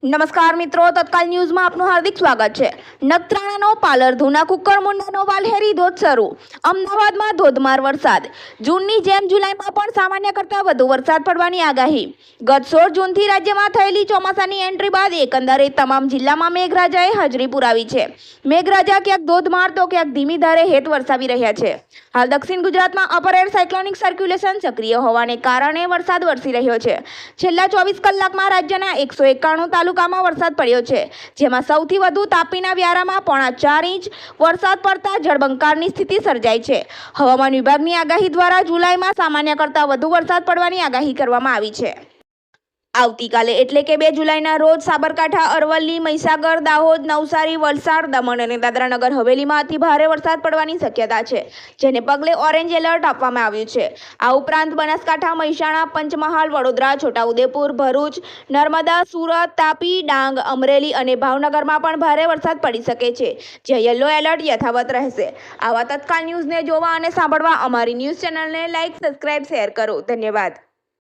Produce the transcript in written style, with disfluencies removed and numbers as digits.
નમસ્કાર મિત્રો, તત્કાલ ન્યૂઝમાં આપનું હાર્દિક સ્વાગત છે। નખત્રાણાનો પાલરધુના કુકરમુંડાનો વાલહેરી ધોધ શરૂ। અમદાવાદમાં ધોધમાર વરસાદ। જૂનની જેમ જુલાઈમાં પણ સામાન્ય કરતાં વધુ વરસાદ પડવાની આગાહી। ગત 16 જૂનથી રાજ્યમાં થયેલી ચોમાસાની એન્ટ્રી બાદ એકંદરે તમામ જિલ્લામાં મેઘરાજાએ હાજરી પુરાવી છે। મેઘરાજા ક્યાંક ધોધમાર તો ક્યાંક ધીમી ધારે હેત વરસાવી રહ્યા છે। હાલ દક્ષિણ ગુજરાતમાં અપર એર સાયક્લોનિક સર્ક્યુલેશન સક્રિય હોવાને કારણે વરસાદ વરસી રહ્યો છે। છેલ્લા 24 કલાકમાં રાજ્યના 191 તાલુકામાં વરસાદ પડ્યો છે, જેમાં સૌથી વધુ તાપીના વ્યારામાં 4.5 ઇંચ વરસાદ પડતા જળબંકારની સ્થિતિ સર્જાઈ છે। હવામાન વિભાગની આગાહી દ્વારા જુલાઈમાં સામાન્ય કરતાં વધુ વરસાદ પડવાની આગાહી કરવામાં આવી છે। આવતીકાલે એટલે કે 2 જુલાઈના રોજ સાબરકાંઠા, અરવલ્લી, મહીસાગર, દાહોદ, નવસારી, વલસાડ, દમણ અને દાદરાનગર હવેલીમાં અતિ ભારે વરસાદ પડવાની શક્યતા છે, જેને પગલે ઓરેન્જ એલર્ટ આપવામાં આવ્યું છે। આ ઉપરાંત બનાસકાંઠા, મહેસાણા, પંચમહાલ, વડોદરા, છોટાઉદેપુર, ભરૂચ, નર્મદા, સુરત, તાપી, ડાંગ, અમરેલી અને ભાવનગરમાં પણ ભારે વરસાદ પડી શકે છે, જ્યાં યલો એલર્ટ યથાવત રહેશે। આવા તત્કાલ ન્યૂઝને જોવા અને સાંભળવા અમારી ન્યૂઝ ચેનલને લાઇક, સબસ્ક્રાઇબ, શેર કરો। ધન્યવાદ।